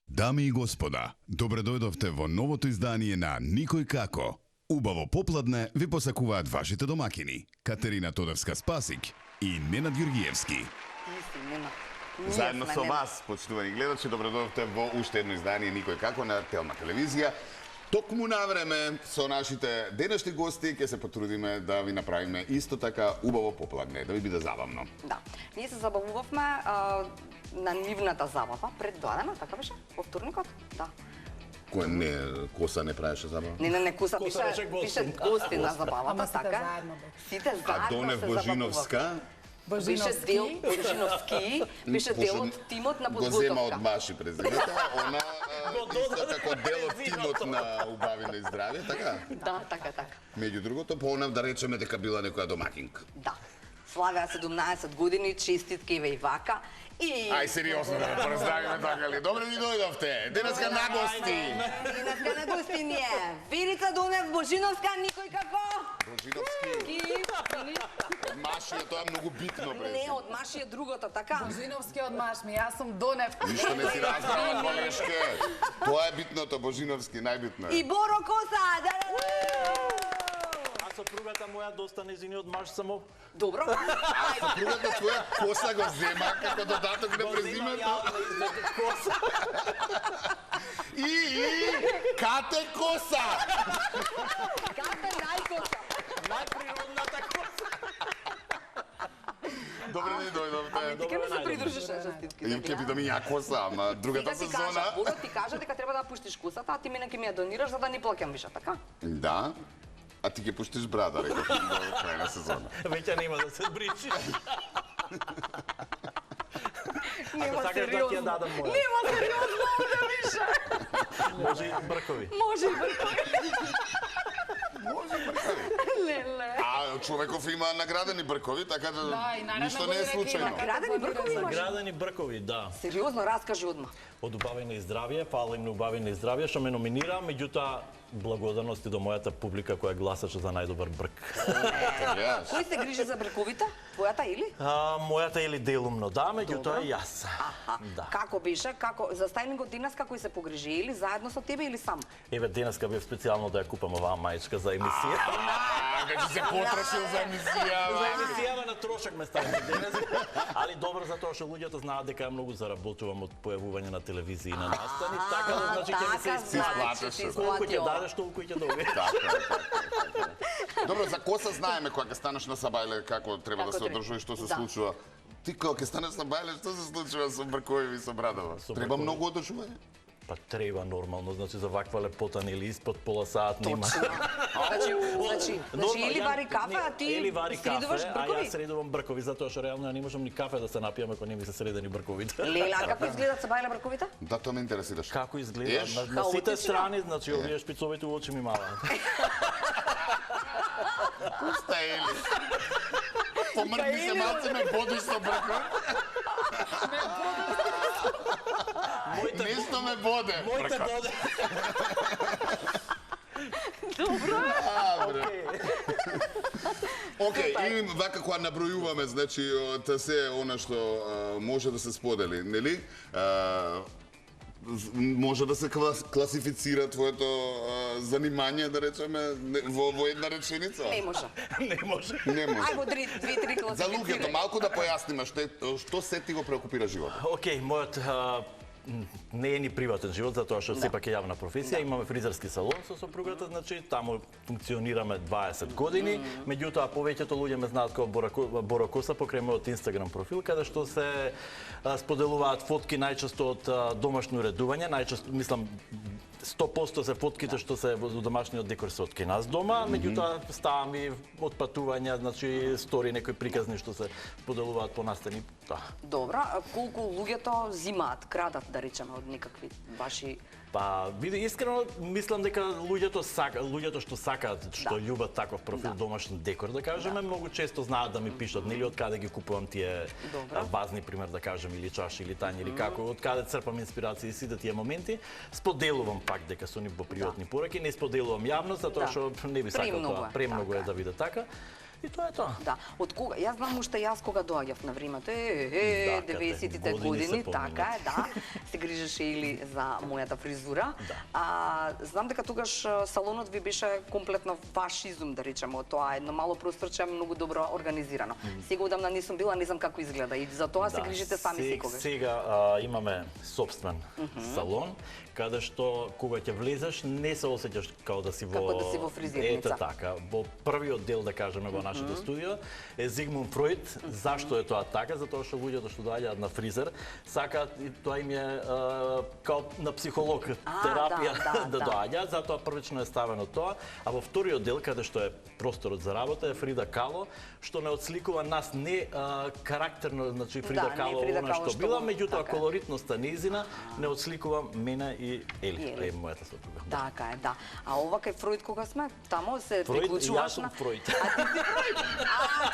Дами и господа, добре дојдовте во новото издание на Никој како. Убаво попладне ви посакуваат вашите домакини Катерина Тодорска-Спасик и Ненад Ѓурѓиевски. Заедно со вас, почитувани гледачи, добре дојдовте во уште едно издание Никој како на Телма телевизија. Токму на време со нашите денешни гости ќе се потрудиме да ви направиме исто така убаво попладне, да ви биде забавно. Да, ние се забавувавме на нивната забава пред 2 дена, така беше? Во вторникот? Да. Кој не коса не правеше забава? Не, коса пише гости на забавата, така? Сите заедно А Донев Божиновска? Беше дел Божиновски, беше дел од тимот на подготовка. Го зема од Маши президента, она исто како дел од тимот на убави на здравје, така? Да, така. Меѓу другото, по она да речеме дека била некоја домакинка. Да. Славеа 17 години, честитки и вака. Ај сериозно да поздравиме така ли. Добре ви дојдовте. Денеска на гости. Денеска на гости ни е Вирица Донев Божиновска, Никој како? Божиновски. Од Маши, тоа е многу битно. Не, од Маши е другото, така? Божиновски од Машми, јас сум Донев. Ништо не си разбрала, погрешке. Тоа е битното, Божиновски, најбитно е. И Боро Коса, Сопругата моја доста незини од Маш само. Добро. Сопругата твоја Коса го зема како додаток на презимето. И Кате Коса. Кате најкоса. Најприродната Коса. Добре ни дојдовте. Ти ке ми се придружиш на честитки? Им ке бидам и ја Коса, ама другата сезона. Боро ти кажа дека треба да пуштиш косата, а ти мене ке ми ја донираш за да не плаќам више, така? Да. А ти ќе пуштиш брада, реков, до крај на сезона. Веќе нема да се бричиш. Нема сакаш да ти ја сериозно. дадам моја. Нема сериозно овде више. Може и бркови. Може и бркови. Може бркови. Леле. А човеков има наградени бркови, така да и наредно ништо не е година ќе има случајно. Наградени бркови имаш? Наградени бркови, да. Сериозно, раскажи одма. Од убавено и здравје, фала им на убавено и здравје, што ме номинира, меѓутоа благодарности до мојата публика која гласаше за најдобар брк. Кој се грижи за брковите? Твојата или? Мојата или делумно, да, меѓутоа и јас. Аха. Да. Како беше? Како за стајлингот денеска кој се погрижи или заедно со тебе или сам? Еве денеска бев специјално да ја купам оваа маичка за емисија. Веќе се потрошил за емисија. За емисијава на трошак ме ставите денес. Али добро затоа што луѓето знаат дека ја многу заработувам од појавување на телевизија и на настани, така да значи ќе ми се исплатеше. Колку ќе дадеш, толку ќе добиеш. Добро, за Коса знаеме кога ќе станеш на Сабајле како треба да се одржува и што се случува. Ти кога ќе станеш на Сабајле, што се случува со бркови и со брадава? Треба многу одржување? Па треба нормално, значи за ваква лепота нели испод пола саат нема. Значи, или вари кафе, а ти средуваш А бркови? јас средувам бркови затоа што реално ја не можам ни кафе да се напијам ако не ми се средени брковите. Леле, а како изгледат Сабајле брковите? Да, тоа ме интересираш. Како изгледа? Еш? На сите Хаотично? страни, значи овие шпицовите очи ми мала. Пуста Ели. Помрдни се малце ме бодиш со брков. Нешто ме боде. Моите боде. Океј, и вака кога набројуваме, значи, од се она што може да се сподели, нели? Може да се класифицира твоето занимање, да речеме, во една реченица? Не може. Не може. Не може. Ај во 2-3 класифицирања. За луѓето, малку да појасниме, што се ти го преокупира животот? Океј, мојот не е ни приватен живот, затоа што сепак е јавна професија. Имаме фризерски салон со сопругата, значи таму функционираме 20 години. Меѓутоа повеќето луѓе ме знаат како Боро Коса покрај мојот Инстаграм профил, каде што се споделуваат фотки најчесто од домашно уредување, најчесто мислам 100% се фотките што се во домашниот декор се од кај нас дома, меѓутоа ставам и од патувања, значи стори некои приказни што се поделуваат по настани. Да. Добра, колку луѓето зимаат, крадат, да да речеме, од некакви ваши... Па, види, искрено мислам дека луѓето што сакаат, што љубат таков профил домашен декор, да кажеме, многу често знаат да ми пишат, нели, од каде ги купувам тие вазни, пример, да кажем, или чаши, или тањи, или како, од каде црпам инспирација и сите тие моменти. Споделувам пак дека со нив во приватни пораки, не споделувам јавно, затоа што не би сакал тоа. Премногу е да биде така. И тоа е тоа. Да, од кога? Јас знам уште јас кога доаѓав на времето, 90-тите години, така е, да. Се грижеше или за мојата фризура. Знам дека тогаш салонот ви беше комплетно ваш изум, да речеме, тоа едно мало просторче, многу добро организирано. Сега одамна не сум била, не знам како изгледа и за тоа се грижите сами секогаш. Сега имаме собствен салон, каде што кога ќе влезеш не се осеќаш како да си во фризерница. Ете така, во првиот дел, да кажеме, во нашето студио е Зигмунд Фройд. Зашто е тоа така? Затоа што луѓето што доаѓаат на фризер сакаат, и тоа им е као на психолог терапија да доаѓаат, затоа првично е ставено тоа, а во вториот дел каде што е просторот за работа е Фрида Кало, што не отсликува нас не карактерно, значи Фрида Кало она што била, меѓутоа колоритноста незина не отсликува мене и Ели, е мојата сопруга. Така е, да. А ова кај Фройд кога сме? Тамо се приклучуваш Јас на... сум Фройд.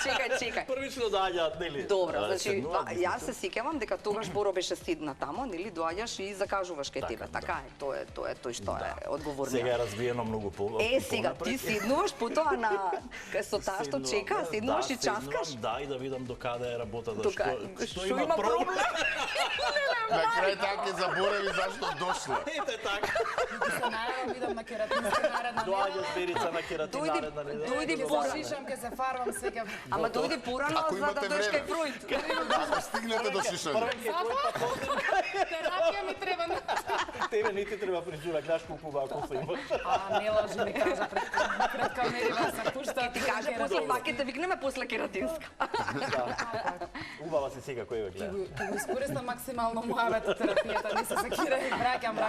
Чекај. Првично доаѓаат, нели? Добро, значи јас се сеќавам дека тогаш Боро беше седна тамо, нели, доаѓаш и закажуваш кај тебе. Така е, тоа е тој што е одговорниот. Сега е развиено многу сега ти седнуваш потоа на со таа што чека, седнуваш и часкаш. Да, и да видам до каде е работата, што има проблем. На крај така ќе заборави зашто дошла. Ете така. Се најавам, идам на кератински наредна. Доаѓа Верица на кератин наредна. Дојди Ќе се шишам, ќе се фарбам сега. Ама дојди порано за да дојдеш кај Фройд. Ако стигнете до шишање. Терапија ми треба. Тебе не ти треба фризура, гледаш колку вако се има. Не лажи, ми кажа пред камерите се пушта. Ти кажа после пак ќе те викнеме после кератинска. Убава се сега кој ве гледа. Ќе го искористам максимално мојавата терапијата, не се секира и враќам.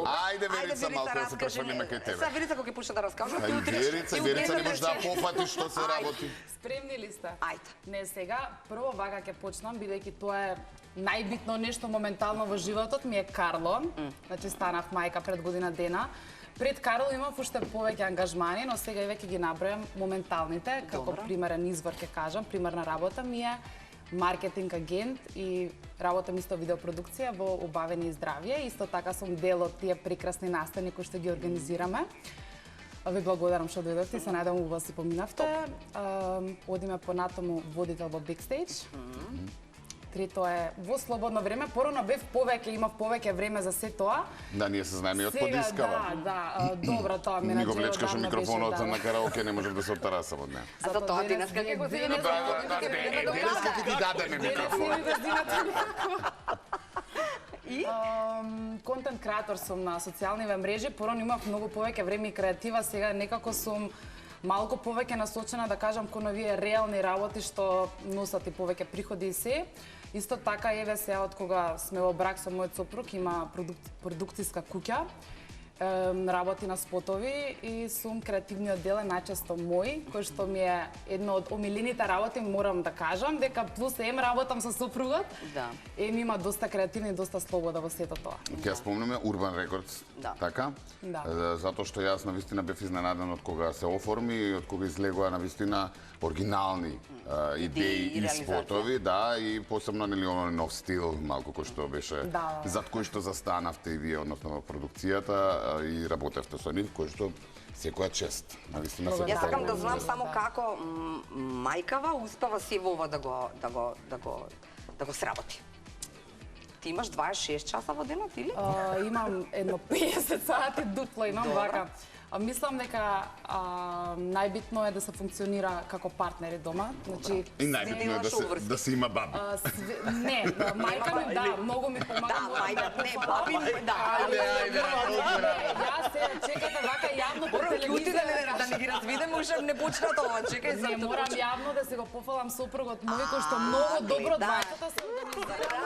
Ајде, Верица, малку да се префрлиме кај тебе. Сега Верица кога ќе почне да раскажа, ти Верица не може да пофати што се работи. Спремни ли сте? Ајде. Не, сега, прво вака ќе почнам, бидејќи тоа е најбитно нешто моментално во животот, ми е Карло. Значи, станав мајка пред година дена. Пред Карло имав уште повеќе ангажмани, но сега и веќе ги набројам моменталните, како примерен извор ќе кажам, примерна работа ми е маркетинг агент и работам исто видеопродукција во Убавени и здравје. Исто така сум дел од тие прекрасни настани кои што ги организираме. Ви благодарам што дојдовте и се најдам убаво си поминавте. Одиме понатаму водител во Бекстејдж. Трето е во слободно време. Порано бев повеќе, имав повеќе време за се тоа. Да, ние се знаеме и од подискава. Да, добро тоа ми Ни го влечкаше микрофонот на караоке, не можев да се оттарасам од неа. За тоа денеска ќе го земеме. Денеска ќе ти дадеме микрофон. И? Контент креатор сум на социјалниве мрежи, порано имав многу повеќе време и креатива, сега некако сум малку повеќе насочена, да кажам, кон овие реални работи што носат и повеќе приходи и се. Исто така, еве сега од кога сме во брак со мојот сопруг, има продукцијска куќа, работи на спотови и сум креативниот дел е најчесто мој, кој што ми е едно од омилените работи, морам да кажам, дека плюс работам со сопругот, ми има доста креативни и доста слобода во сето тоа. Ќе спомнеме Urban Records, така? Затоа што јас навистина бев изненаден од кога се оформи и од кога излегува навистина оригинални идеи и спотови, да, и посебно нели оној нов стил, малку кој што беше зад кој што застанавте и вие, односно во продукцијата и работевте со нив, кој што секоја чест. Навистина се Јас сакам да знам само како мајкава успева сево ова да го сработи. Ти имаш 26 часа во денот или? Имам едно 50 сати дупло, имам вака. Мислам дека најбитно е да се функционира како партнери дома. Значи, и најбитно е да се има баба. Не, мајка ми, да, многу ми помага. Да, мајка, не, баби, да. Јас се чекате вака јавно по телевизија. Да не ги развидеме, уште не почна тоа, чекај се. Не морам јавно да се го пофалам сопругот мој, кој што многу добро двајцата се организираме.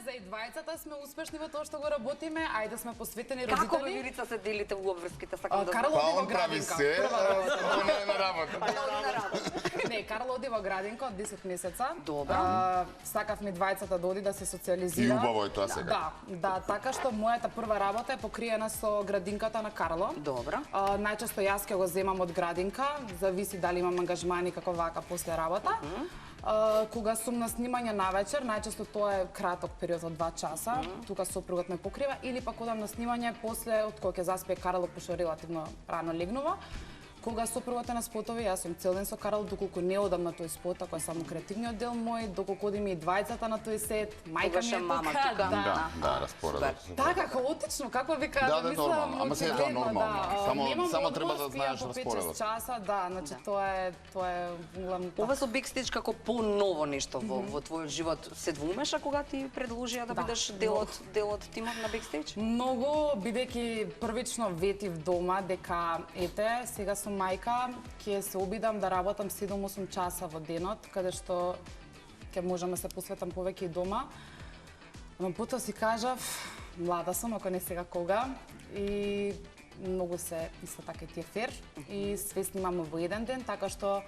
За и двајцата сме успешни во тоа што го работиме, ајде сме посветени родители. Како ви Верица се делите во обврските, сакам да знам. Карло он прави се, он е на работа. Не, Карл оди во градинка од 10 месеца. Добро. Сакавме двајцата да оди да се И социализира. убаво е тоа сега. Да, така што мојата прва работа е покриена со градинката на Карло. Добро. Најчесто јас ќе го земам од градинка, зависи дали имам ангажмани како вака после работа. Кога сум на снимање навечер, најчесто тоа е краток период од 2 часа, тука сопругот ме покрива, или пак одам на снимање после од кога ќе заспие Карл, пошто релативно рано легнува. Кога сопругот е на спотови, јас сум цел ден со Карл, доколку не одам на тој спот, ако е само креативниот дел мој, доколку одиме и двајцата на тој сет, мајка ми е мама тука, тука. Да, распоредот. Така, хаотично, како ви кажам, Да, нормално, ама се е тоа нормално. Само треба да знаеш распоредот. Часа, да, значи тоа е главно. Ова со бекстејдж како по-ново нешто во твојот живот се двумеша кога ти предложија да бидеш дел од тимот на бекстејдж? Многу, бидејќи првично ветив дома дека ете, сега сум мајка, ќе се обидам да работам 7-8 часа во денот, каде што ќе можам да се посветам повеќе и дома. Но потоа си кажав, млада сум, ако не сега кога, и многу се исто така и ти е фер, и све снимаме во еден ден, така што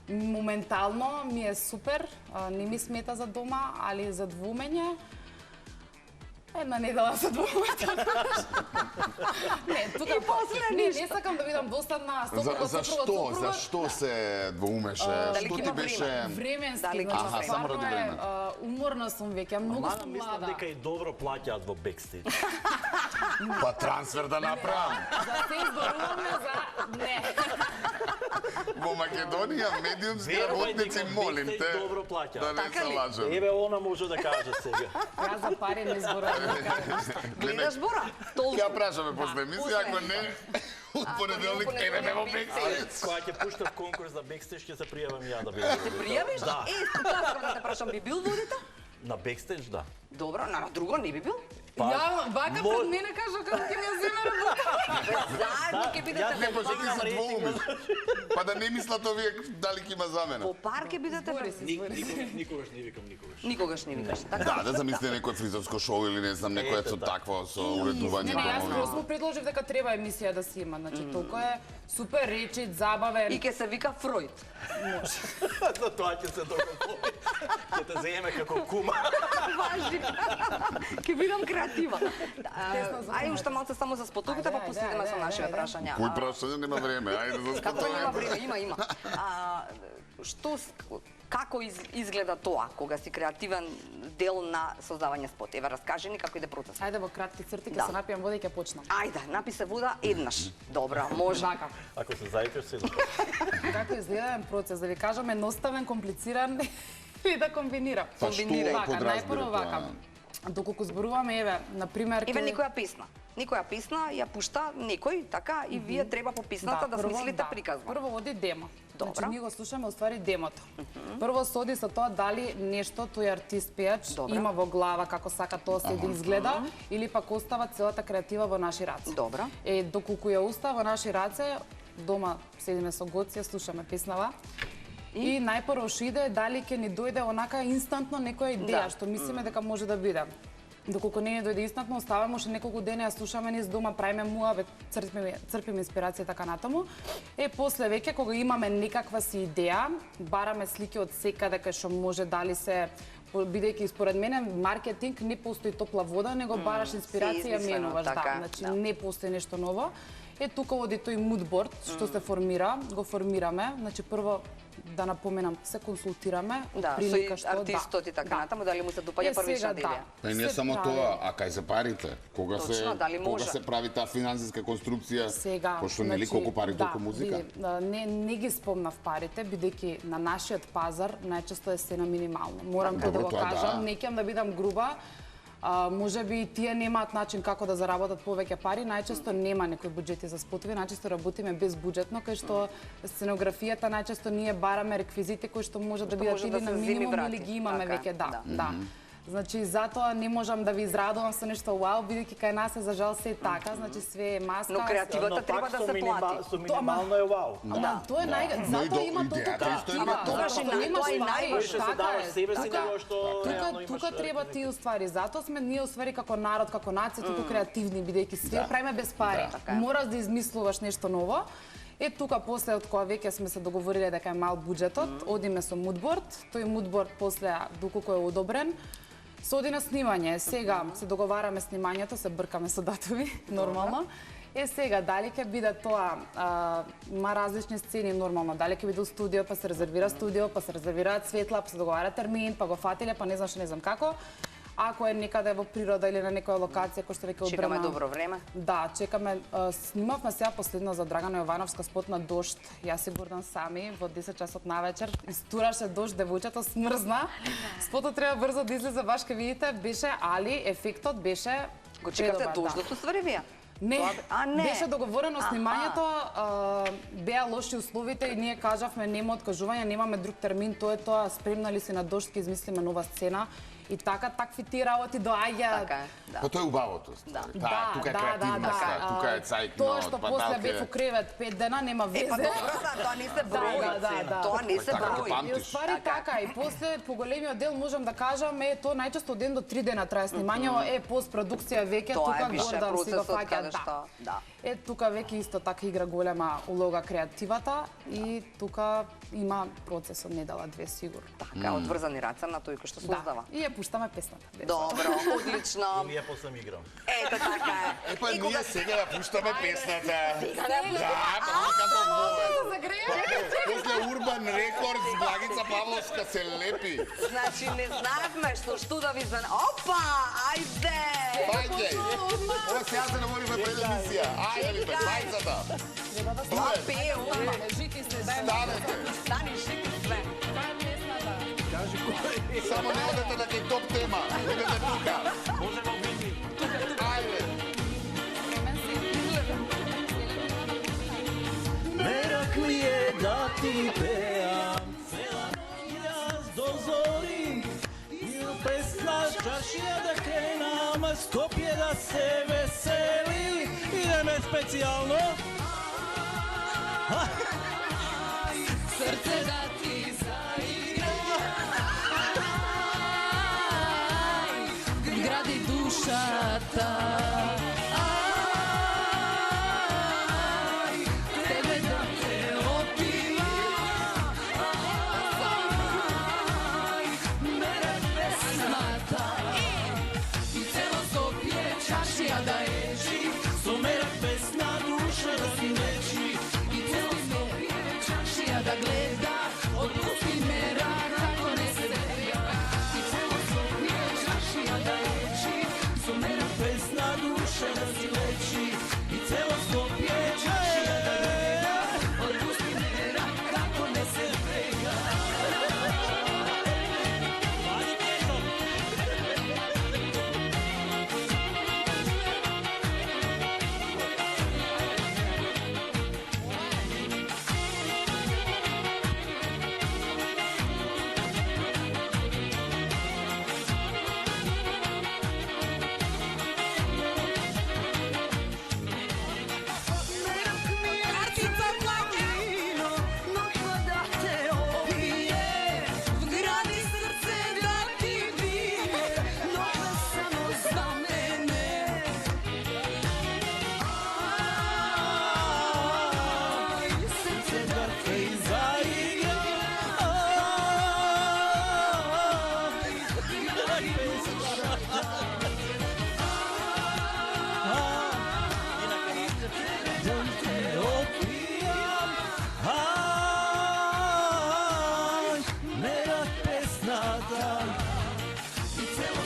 моментално ми е супер, не ми смета за дома, али за двумење. Една недела се двумењето. Не, тука не сакам да бидам досадна. Зашто се двоумеше? Дали Што ќе ти има беше? Временски, Аха, само ради време. Уморна сум веќе, многу Мана сум мислам млада. дека и добро плаќаат во бекстејдж. Па трансфер да направам. За се изборуваме за не. Во Македонија медиумски Верувај работници, дека молим бекстејдж те, добро плаќаат. да не Така се ли? лажам. Еве она може да каже сега. Јас за пари не изборувам. Гледаш Бора? Толку. Ја прашаме после емисија, ако не, од понеделник, еве ме во бекстејдж. Кога ќе пуштат конкурс за бекстејдж, ќе се пријавам ја да бидам. Се пријавиш? Да. Тоа да те прашам, би бил водител? На бекстејдж, да. Добро, на друго не би бил? Ја бака мо- пред мене кажа како ќе ми ја земе работа. Заедно ќе бидете Не, па во што ти парк. се двоумиш? Па да не мислат овие дали ќе има за мене. По парк ќе бидете Никогаш не викам никогаш. Никогаш не викаш. Така? Да, да замисли некој фризерско шоу или не знам, некој со такво, со уредување Не, јас домови. просто му предложив дека треба емисија да си има. Значи, толку е супер речит, забавен. И ќе се вика Фројд. За тоа ќе се договори. Ќе те земе како кума. Важи. Ќе бидам креатива. Ајде уште малце само за спотовите, па Ајде, последиме со ајде, нашите ајде. прашања. Кој прашање нема време, ајде за Како нема спотове. време, има. Како изгледа тоа кога си креативен дел на создавање спот? Еве раскажи ни како иде процесот. Ајде во кратки црти ќе Да. се напијам вода и ќе почнам. Ајде, написе вода еднаш. Добро, може. Така. Ако се зајдеш се Како изгледа еден процес, да ви кажам едноставен, комплициран и да комбинирам. Па што Комбинирај. Вака, подразбира најпрво тоа? вака. Доколку зборуваме, еве, на пример, Еве некоја песна ја пушта некој, така, и вие треба по песната да смислите приказна. Прво оди демо. Добро. Значи, ние го слушаме, уствари, демото. Прво се оди со тоа дали нешто тој артист пејач Добро. има во глава како сака тоа се да изгледа, или пак остава целата креатива во наши раце. Добро. Доколку ја остава во наши раце, дома седиме со Гоци, ја слушаме песнава, и најпрво што иде дали ќе ни дојде онака инстантно некоја идеја Да. што мислиме дека може да биде. Доколку не ни дојде инстантно, оставаме уште неколку дена, ја слушаме низ дома, правиме муабет, црпиме инспирација и така натаму. После веќе кога имаме некаква си идеја, бараме слики од секаде кај што може, дали се бидејќи според мене маркетинг не постои топла вода, него бараш инспирација и ја измислено, менуваш, така, да. Значи да. не постои нешто ново. Тука оди тој мудборд што се формира, го формираме. Значи прво да напоменам, се консултираме Да, прилика со артистот и така натаму, дали му се допаѓа Сега, првична да. идеја. Па и не Се само прави. тоа, а кај се парите? Кога Точно, дали може? се прави таа финансиска конструкција? Сега, Пошто нели колку пари толку музика? Не ги спомнав парите, бидејќи на нашиот пазар најчесто е сена минимална. Морам да Добро, го тоа кажам, да. не ќе да бидам груба. Може би и тие немаат начин како да заработат повеќе пари, најчесто нема некои буџети за спотови, најчесто работиме безбуџетно, кај што сценографијата најчесто ние бараме реквизити кои што може да бидат може или да на се земи минимум врати. или ги имаме Така, веќе, да. да. Значи, затоа не можам да ви израдувам со нешто вау, бидејќи кај нас е за жал се така, значи све е маска. Но креативата треба да се плати. Со минимално е вау. Ама тоа е затоа има толку идејата исто има креатива. тогаш и тоа и најважно. Што се даваш себе си, него што реално имаш. Тука треба ти уствари. Затоа сме ние уствари како народ, како нација, толку креативни, бидејќи све правиме без пари. Мораш да измислуваш нешто ново. Тука после од кога веќе сме се договориле дека е мал буџетот, одиме со мудборд, тој мудборд после доколку е одобрен, се оди на снимање. Сега се договараме снимањето, се бркаме со датуми, нормално. Сега, дали ќе биде тоа, има различни сцени нормално, дали ќе биде у студио, па се резервира студио, па се резервираат светла, па се договара термин, па го фатиле, па не знам како. Ако е некаде во природа или на некоја локација кој што веќе одбрана. Чекаме добро време. Да, чекаме. Снимавме сега последно за Драгана Јовановска спот на дожд. Јас и Гордан сами во 10 часот навечер истураше дожд, девојчето смрзна. Спотот треба брзо да излезе, баш ке видите, беше, али ефектот беше Го чекавте предобар, дождот уствари вие? Не, не. беше договорено снимањето, беа лоши условите и ние кажавме нема откажување, немаме друг термин, тоа спремна ли си на дожд, ќе измислиме нова сцена. И така, такви ти работи доаѓаат. Така е, да. Па тоа е убавото. Тука е креативноста, тука е цајкно, тоа што после бев у кревет 5 дена нема везе. Па добро, тоа не се брои. Тоа не се брои. И уствари така, и после поголемиот дел можам да кажам, тоа најчесто од 1 до 3 дена трае снимање, постпродукција веќе, тука Гордан си го фаќа. Тука веќе исто така игра голема улога креативата и тука има процес од недела 2 сигурно. Така, одврзани раце на тој кој што создава. И ја пуштаме песната. Добро, одлично. И ние после ми играм. Ето така е. Епа ние сега ја пуштаме песната. Да, како За греје. после Урбан Рекордс Благица Павловска се лепи. Значи не знаевме што да ви знам. Опа, ајде. Ајде. Ова сега се навориме пред емисија. Ајде ли бе, мајцата. Пеу. Жити се, Станете. Стани жити све. Кажи кој е. Само не одете на кај топ тема. Идете тука. Може да види. Ајде. Мерак ми е да ти пеам, цела ноќ јас дозорим, и песна чашија да кренам, Скопје да се весели, идеме специјално. Срце да ти заигра, гради душата. Тебе да те опива, мере песната. И цело Скопје чашија да ежи, Со мерак песна душа да си вечи, и цело Скопје чашија да гледа, отпусти ме како не се бега. И цело Скопје чашија да ежи, со мерак песна душа да си вечи, и цело Скопје чашија да гледа, отпусти ме како не се бега. Карtica платино, ноќва да те опие, вгради срце да ти бие, ноќва само за мене. Ај, срце да те заигра.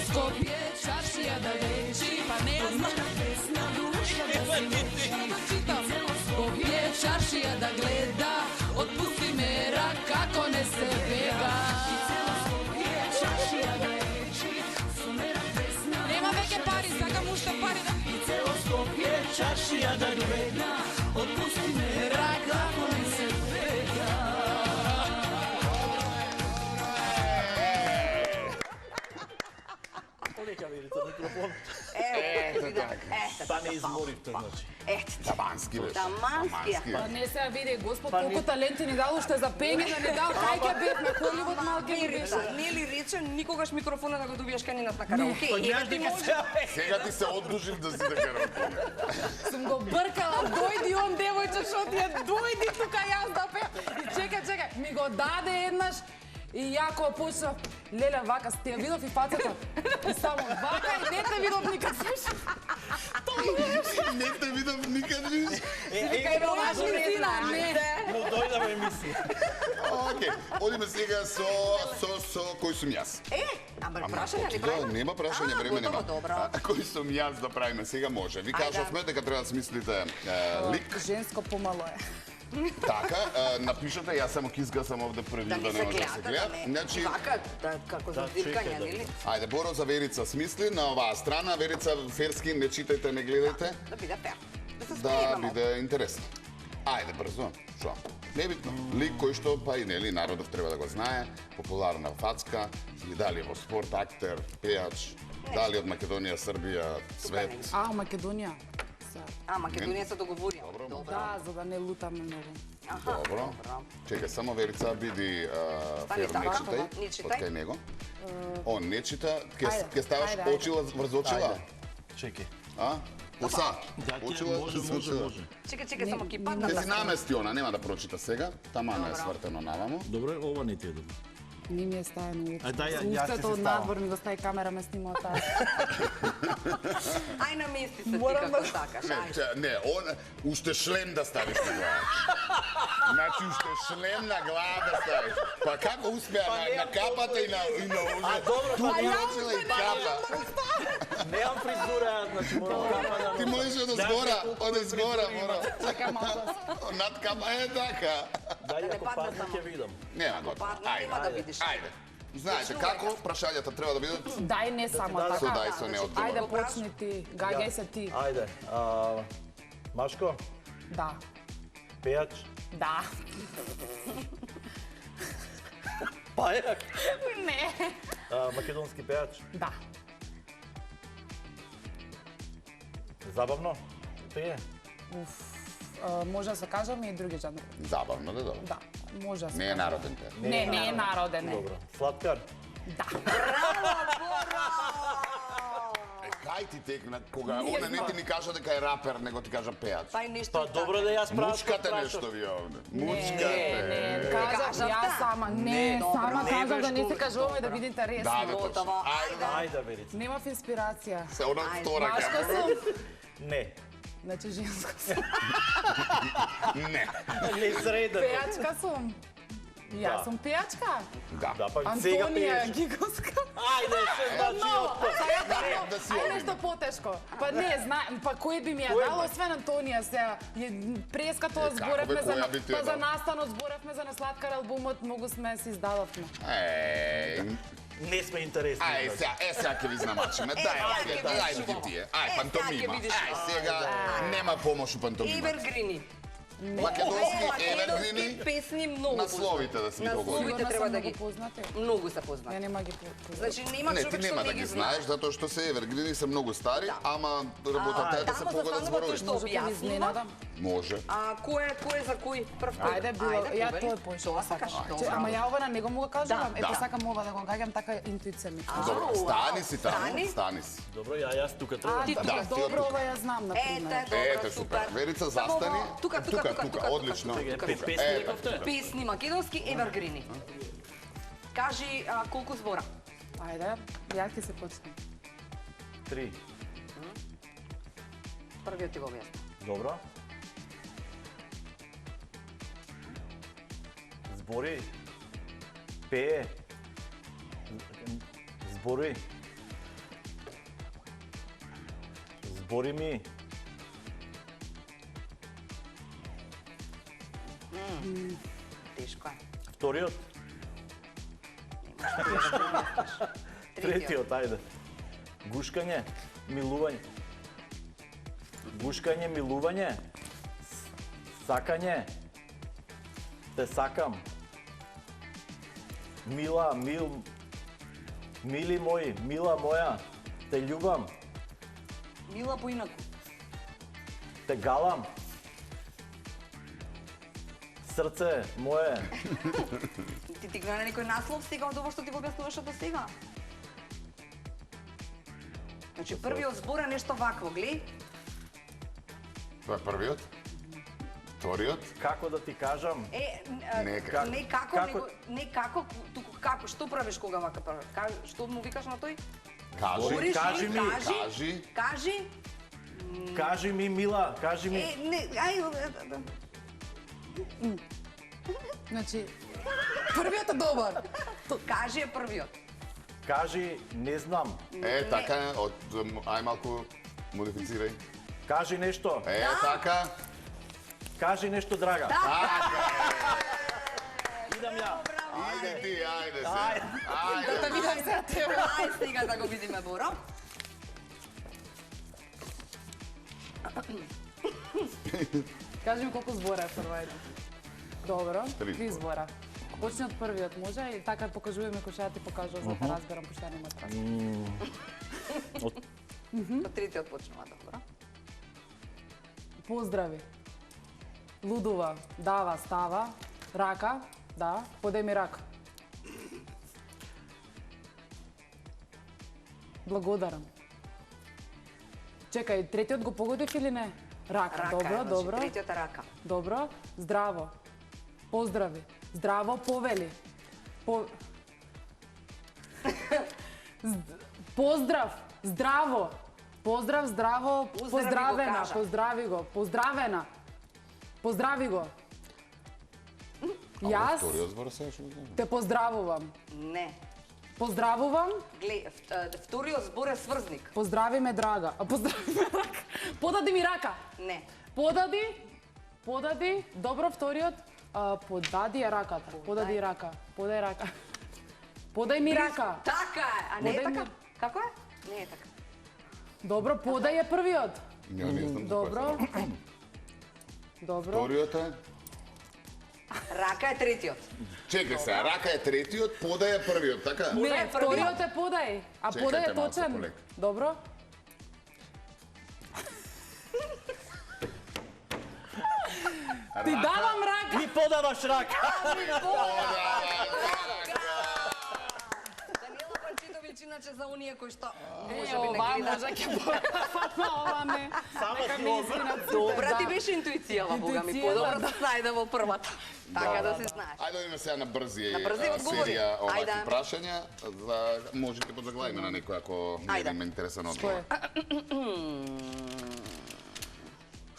Скопје чашија да лечи, па не ја знам песна душа да се лечи. Цело Скопје чашија да гледа, отпусти ме како не се бега. Цело Скопје чашија да лечи, со мера песна. Нема веќе пари, сакам уште пари да. И цело Скопје чашија да гледа, отпусти ме како не се бега. Нека види. Верица микрофон. Па не изморивте, значи. Тамански беше. Тамански. Па не се види, Господ, колку таленти ни дал уште за пење да ни дал, кај ќе бев на Холивуд малке ми беше. Не ли рече никогаш микрофона да го добиеш канинат на караоке? Ти може. Сега ти се оддушив да си да караоке. Сум го бркала, дојди он девојче, шо ти е, дојди тука јас да пеам. И чекај, ми го даде еднаш и ја кога почнав, леле вака, те ја видов и фацата. И само вака и не те видов никад, слушай. Не те видов никад, виж? Вика, моја мисина, не. Но дојдаме емисија. Океј, одиме сега со кој сум јас. Ама прашање ли Да, правиме? нема прашање, време нема. Добро. Кој сум јас да правиме сега може. Ви кажавме дека треба да смислите лик. Женско помало е. Така, напишете, јас само кизга сам овде први Да да не не може да се се гледа. гледа, Значи, вака, како за диркање, нели? ајде, Боро за Верица смисли на оваа страна. Верица Ферски, не читајте, не гледајте. Да биде фер. Да се Да спремаме. биде интересно. Ајде, брзо. Шо? Небитно. Лик кој што, па и нели, народов треба да го знае. Популарна фацка, и дали во спорт, актер, пејач, дали од Македонија, Србија, свет. А, Македонија. Македонија се договори. Добро. Да, за да не лутаме многу. Добро. Чекај, само Верица биди фер, Стани не така, читај. не читај. Од кај него. Он не чита, Ајде, ќе ставаш ајде, ајде. очила врз очила. Чекај. А? Уса. Очила Може. Чекај, само ки падна. Ќе си намести она, нема да прочита сега. Тамана е свртено навамо. Добре, ова не ти е добро. Не ми е стаено уопште. Ај, дај, јас ти Устето се од ставам. надвор ми го стави камера, ме снима од таа. Ај намести се ти Морам како да- сакаш. Ај. Не, он уште шлем да ставиш на глава. Значи уште шлем на глава да ставиш. Па како успеа на капата и на ужа? добро, Тука па ја очила и капа. Немам фризура, значи морам капа да... Ти можеш од згора, од згора мора. Чекај малку. Над капа е така. Дај, не ако падне падне само. ќе видам. Нема го. Падна, нема да видиш. Ајде. Знаете како прашањата треба да бидат Дај не само дадам. со така. дај со не одговор. Ајде почни ти, гаѓај се ти. Ајде. Машко, Да. пејач, Да. пајак, Не. македонски пејач, Да. забавно, пее. Може да се кажаме и други жанри. Забавно да добро. Да, може да се Не е кажеме. народен пејач. Не е народен, не. Добро. Сладкар, Да. Кај ти текна кога она не ти ни кажа дека е рапер, него ти кажа пејач. Тај нешто. па добро да јас прашам. Мучкате нешто ви овде. Не, Мучкате. кажав јас сама, не, сама не кажав беше да не се толку кажуваме да добра. биде интересно. Да, бе, точно. Готово. Ајде. Ајде, Верица. Немав инспирација. Се она втора Машка камера. сум. Не. Значи женска сум. Не. Не среден. Пејачка сум. Јас сум пејачка. Да. Да, па сега Антонија пееш. Гиговска. Ајде, што значи Но, од тоа? сега да си ај одиме. нешто потешко. Па не, знаем, па кој би ми ја дало, освен Антонија сега. Преска тоа како зборевме бе, за која би ти ја па за дала? настанот зборевме за Несладкар албумот, многу сме се издадовме. Не сме интересни. Ај, сега ќе ви знамачиме. Дај, ајде, ајде видиш. ти тие. Е, Ај, сега ќе пантомима. видиш. Ај, сега нема помош у пантомима. Евергрини. Македонски евергрини. Македонски песни многу. Насловите да си ги погоди. Насловите Сигурна треба сум да многу ги. познати. Многу се Ја познати. нема ги познати. Значи нема Не, ти човек нема што да не ги ги знаеш, знае. затоа што се евергрини се многу стари, ама работата е да се Тамо за погодат станува тој зборови. што Може да ви објаснима. изненадам. Може. Кој е за кој? Прв кој? Ајде, било, ја повели. тоа поише. Тоа сакаш? Ама ја ова на него му го кажувам. Да, Ето да. сакам ова да го гаѓам, така интуиција ми кажа. Добро, стани си таму, Стани. стани си. Добро, јас тука треба. Ти Да, тука. ти Добро, тука. ова ја знам, на пример. Ете, Ете, супер. Верица, Само застани. во- тука, одлично. Песни Ете, рековте? Песни македонски евергрини. Кажи колку збора? Ајде, ја ќе се почнем. 3. Првиот ти го објасни. Добро. Збори. Пее. Збори. Збори ми. Тешко е. Вториот. Третиот, ајде. Гушкање, милување. Гушкање, милување. Сакање. Те сакам. Мила, мили мој, мила моја. Те љубам, Мила поинаку. те галам. Срце мое. Ти тикна на некој наслов сега од ово што ти го објаснуваше до сега. Значи првиот збор е нешто вакво, глеј. Тоа е првиот. Вториот. Како да ти кажам? Не како. Не како, не како, туку како, што правиш кога вака правиш? Што му викаш на тој? Кажи. Говориш ли? кажи ми, Кажи. Кажи. Кажи ми, Мила, кажи ми. Не, ај, Значи, првиот е добар. кажи е првиот. Кажи, не знам. Така е, ај малку модифицирај. Кажи нешто. Така. Кажи нешто, драга. Идам ја. Ајде ти, ајде се. Ајде. Ајде. Да видам сега тебе. Ај, сега да го видиме, Боро. Кажи ми колку збора е прва една. Добро, Три 3 збора. Почни од првиот, може? Или така покажуваме кој што ја ти покажува, за да разберам, пошто ја нема трас. Од третиот почнува, добро. Поздрави. Лудува, дава, става, рака, да, подај ми рака. Благодарам. Чекај, третиот го погодив или не? Рака, Рака, добро, значи, добро. третиот е рака. Добро, здраво. Поздрави. Здраво, повели. Поздрав, здраво. Поздрав, здраво, Поздрави го, поздравена, кажа. поздрави го, поздравена. Поздрави го. Јас Вториот збор сега што го те поздравувам. Не. Поздравувам, Глеј, вториот збор е сврзник. поздрави ме драга. А поздрави ме рака. Подади ми рака. Не. Подади, добро вториот, подади ја раката. Подади рака, подај рака. Подај ми рака. Така е, а не е Подај така? ми- Како е? Не е така. Добро, подај е првиот. Ја не знам. Добро. Добро. Вториот е. Рака е третиот. Чекај се, рака е третиот, подај е првиот, така? Подај Не, е првиот. вториот е подај. А Чекајте подај е малку, точен. полека. Добро. Ти давам рака. Ми подаваш рака. Даниела Панчитовиќ, иначе за оние кои што Е, може би не ова гледат. може ќе фатна, ова не. Сама Нека си ми ова. извинат сите, Добра ти да. беше интуицијава, Бога ми, Интуицијава, подобро да. да се најде во првата. Така да се знаеш. Ајде да имаме сега на брзи На брзи одговори. серија овакви Ајде. прашања, за можете подзаглавиме на некој ако не Ајде. има интересен Што одговор. е?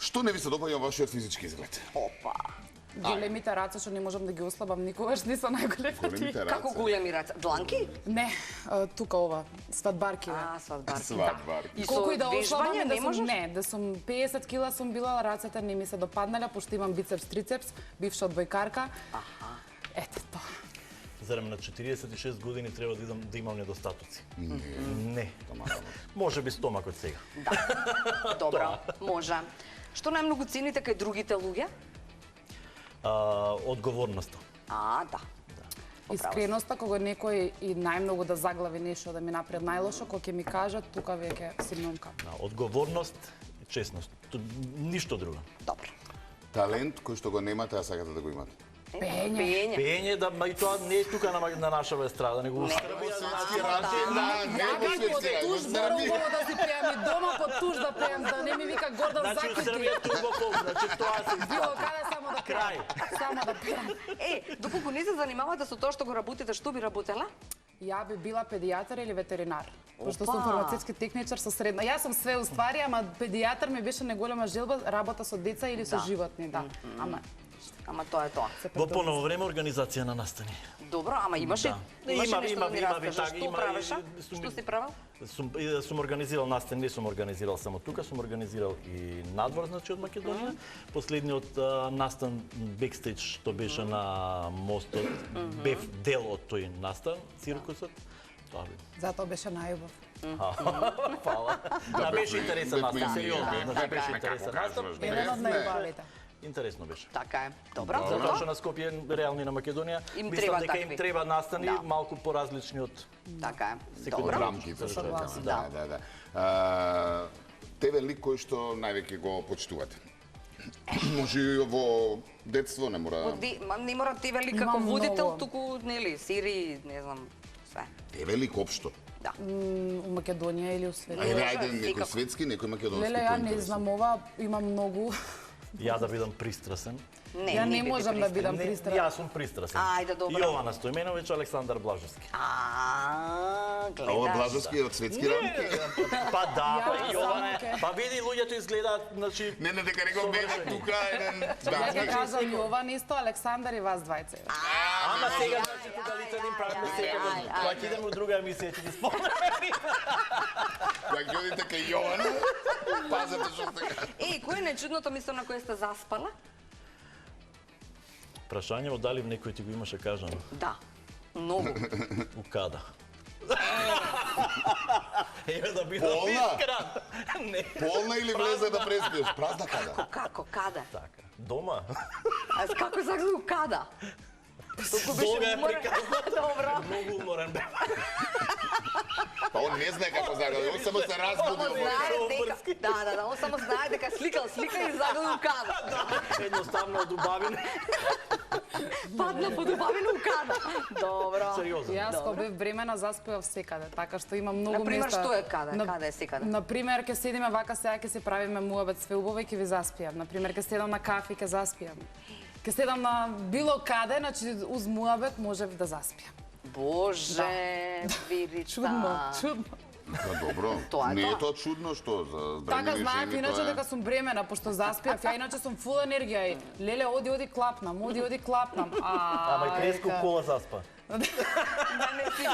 Што не ви се допаѓа во вашиот физички изглед? Опа. Големите раце што не можам да ги ослабам никогаш, не се најголемите. Големите Како раце. големи раце? Дланки? Не, тука ова, свадбарки. Свадбарки. Свадбарки. И Колку и да ослабам, вежбање да не сум, можеш? не, да сум 50 кила сум била, рацете не ми се допаднале, пошто имам бицепс, трицепс, бивша одбојкарка. Ете тоа. Зарем на 46 години треба да имам недостатоци? Не. Може би стомакот сега. Добро, може. Што најмногу цените кај другите луѓе? Одговорноста. Да. Искреноста, кога некој и најмногу да заглави нешто да ми направи најлошо, кога ќе ми кажат, тука веќе си мумка. Одговорност и честност. Ништо друго. Добро. Талент кој што го немате, а сакате да го имате. Пење. Пење, да, ма и тоа не е тука на нашава естрада, него Светски раце, да, не Ја во би под светски раце, туш во зборам Србија. да си пеам и дома под туш да пеам, да не ми вика Гордан Значи, у Закити. Србија турбопол, значи тоа се Било каде само да пеам. Крај. Само да пеам. Доколку не се занимавате со тоа што го работите, што би работела? Ја би била педијатар или ветеринар. Пошто Опа! сум фармацевски техничар со средна. Јас сум све уствари, ама педијатар ми беше неголема желба, работа со деца или со Да. животни, да. Ама тоа е тоа. Во поново време организација на настани. Добро, ама имаше нешто да ни раскажеш. Што правеше? Што си правел? Сум организирал настани, не сум организирал само тука, сум организирал и надвор, значи, од Македонија. Последниот настан бекстејдж што беше на мостот, бев дел од тој настан, циркусот. Тоа би. Затоа беше најубав. Фала. Да, беше интересен настан, бев сериозно. менија. Значи, беше интересен настан. Еден од најубавите. Интересно беше. Така е. Добро. Затоа што на Скопје реални на Македонија, Им мислам треба дека такви. им треба настани Да. малку поразлични од Така е. Од Добро. рамките што Согласна. кажам. Да. Тебе лик кој што највеќе го почитувате? Може и во детство, не мора. Не мора ти вели Има како водител, многу. туку нели серии, не знам, све. Тебе лик општо. Да. У Македонија или у светот? Ајде, некој секако. светски, некој македонски. Леле, ја не знам, ова има многу. ја да бидам пристрасен. Ја не биде можам да бидам Не, пристрасен. јас сум пристрасен. Ајде, добро. Јована Стојменовиќ, Александар Блажевски. А ова Гледаш. Блажевски од светски рамки? Па да, па Ја, Јована само е. Па види луѓето изгледаат, значи Не, дека не го бега тука еден. Ја ќе кажам Јован исто, Александар и вас двајца. Ама сега значи тука лице да им правиме секој. Кога ќе идеме у друга емисија ќе ги спомнеме. Кога ќе одите кај Јована, пазете што се кажа. Кој е најчудното место на кое сте заспала? Прашање дали некој ти го имаше кажано. Да. Многу. У када? Еве да бидам Полна? искрен. Не. Полна или влезе да преспиеш? Празна када? Како, када? Така. Дома? А како загледа када? Толку беше Дога е уморен. приказната. Добро. Многу уморен бев. Па он не знае како загледа, он само се разбудил. Знае дека... Да, он само знае дека слика и загледа када. Едноставно од убавине. Падна под убавина у када. Добро. Сериозно. Јас кога бев бремена заспевав секаде, така што има многу Например, места. што е каде? Каде е секаде? Например, ќе седиме вака сега ќе се правиме муабет све убаво и ќе ви заспијам. Например, ќе седам на кафе ќе заспијам. Ќе седам на било каде, значи уз муабет можев да заспиам. Боже, Вирица. Чудно. Па добро, Тоа е не е тоа. тоа чудно што за Така бремени знаат жени иначе тоа е. дека сум бремена, пошто заспиав, ја иначе сум фул енергија и леле оди клапнам, оди клапнам. Ама и Креско дека- кола заспа. Да не си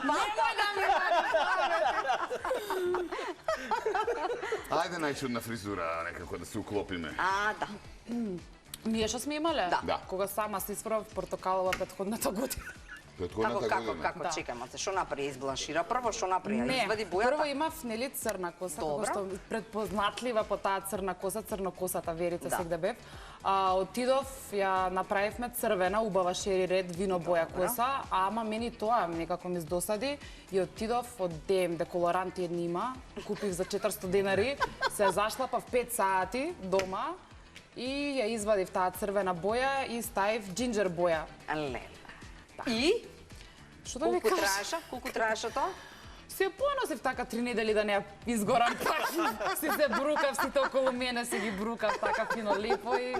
Ајде најчудна фризура, некако да се уклопиме. Да. Ние што сме имале? Да. Кога сама се исправ портокалова претходната година. Претходната година. Како, чекај, маце, што направи? Избланшира прво, што направи? Не, Извади прво бојата? имав нели црна коса, како Добро. што предпознатлива по таа црна коса, црнокосата Верица Да. сегде бев. Отидов, ја направивме црвена, убава шери ред, вино боја коса, ама мени тоа некако ми досади и отидов од ДМ деколоранти едни има, купив за 400 денари, се зашлапав 5 сати дома и ја извадив таа црвена боја и ставив джинџер боја. Леле. И? Што да ви Колку кажам? траеше тоа? Се поносив така 3 недели да не ја изгорам пак. Си се брукав, сите околу мене си ги брукав така фино лепо и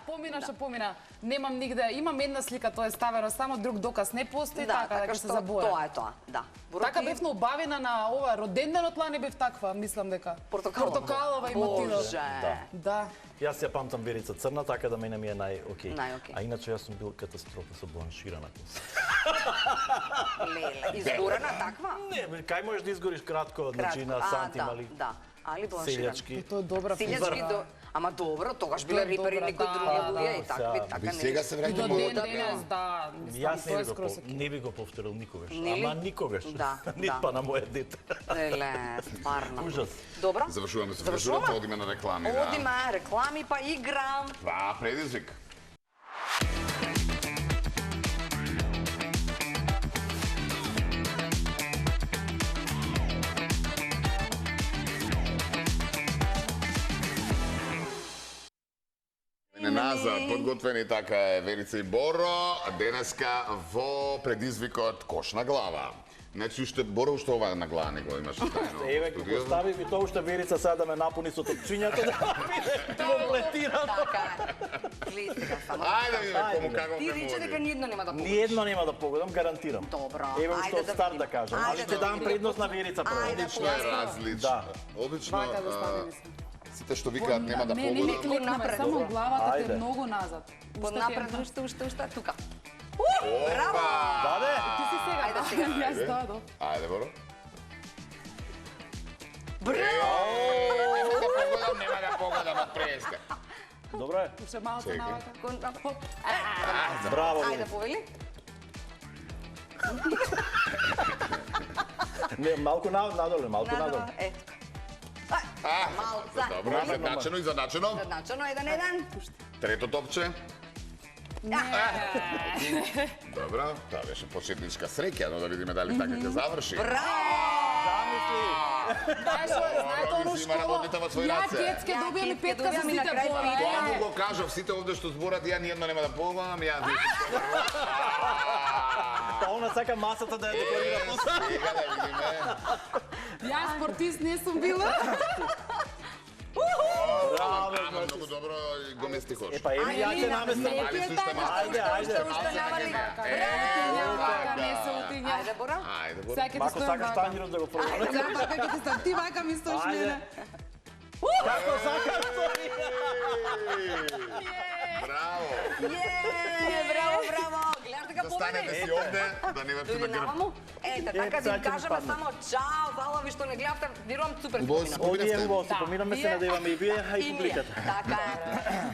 помина што помина. Немам нигде, имам една слика, тоа е ставено само, друг доказ не постои, така дека се забоја. Тоа е тоа, да. Така бев на убавена на ова роденденот лани бев таква, мислам дека. Портокалова има тидо. Боже. Да. Јас ја памтам Верица црна, така да мене ми е нај-окей. Нај-окей. А иначе јас сум бил катастрофа со бланширана коса. Леле, изгорена таква? Не, бе, кај можеш да изгориш кратко, значи на сантим, али Да, али бланширана. селјачки. Тоа е добра Силјачки физика. до... Ама добро, тогаш Тоа биле е рипери добра, некои да, други да, луѓе и да. такви, Сега, така Ви не. сега се И враќаме до во ден тоа. денес, да, мислам, Јас тоа е скроз окей. не би го повторил никогаш. Нели? Ама никогаш. Да, Нит да. па на моје дете. Леле, стварно. Ужас. Добро? Завршуваме со фризурата, одиме на реклами, да. Одиме, реклами па игра. Два предизвик. Назад, подготвени така е Верица и Боро, денеска во предизвикот Кош на глава. Значи уште Боро уште ова на глава не го имаш тајно. Еве го постави ми тоа уште Верица сега да ме напуни со топчињата да биде комплетирано. Така е. Гледи сега само. Ајде видиме кому како Ти рече дека ниедно нема да погодиш. Ниедно нема да погодам, гарантирам. Добро, Еве ајде уште од да старт видиме. да кажам. Ајде Али да ќе дам видиме. предност на Верица прво. Ајде, Одлично е различно. Да. Одлично. Вака да стане мислам. Сите што викаат нема да Не погодам. кликнаме, Напред. само главата ти е Ајде. многу назад. Под Уште ти е- напред, уште, тука. Браво! Да, Ти си сега. Ајде сега. Јас дадов. Ајде, Боро. Нема да погодам од преска. Добро е. Уште малце Чекај. навака. Хоп. Браво. Ајде, повели. Не, малку надоле, малку надоле. Е, тука. Ај. Малца. Добро, задначено и задначено. Задначено, 1-1. Трето топче. Добро, тоа беше почетничка среќа, но да видиме дали така ќе заврши. Знаеш оно Си има работите во свој ја раце. кетке добијам и петка за добијам и на сите крај пола. петка. Тоа му го кажав, сите овде што зборат, ја ниедно нема да помагам, ја Па она сака масата да ја декорира. Сега да видиме. Јас спортист не сум била. Ама многу добро го местихош. Па еме ја ќе наместам. Али суште Ајде, ајде. Ајде, Бора. Ајде, Бора. Сега ќе ти Мако стојам сакаш вака. танјирот да го пробаме. Сега вака ќе ти стојам. Ти вака ми стоиш Ајде. мене. Како сакаш тој? Браво. Браво, браво. Гледаш дека Да станете победи. си овде, да не ве Дојде на грб. наваму. Ете, така сега да им ќе ми кажеме падне. само чао, фала ви што не гледавте. Вирувам супер Убаво помина. си. Овие убаво си Да, поминаме се вие- надеваме и вие, а и ние. публиката. Така е.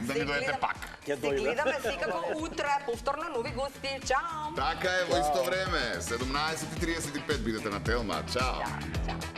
Да Се ни дојдете гледаме- пак. Ќе Се дојдем. гледаме секако утре, повторно нови гости. Чао. Така е, во исто време, 17:35 бидете на Телма. Чао. Чао.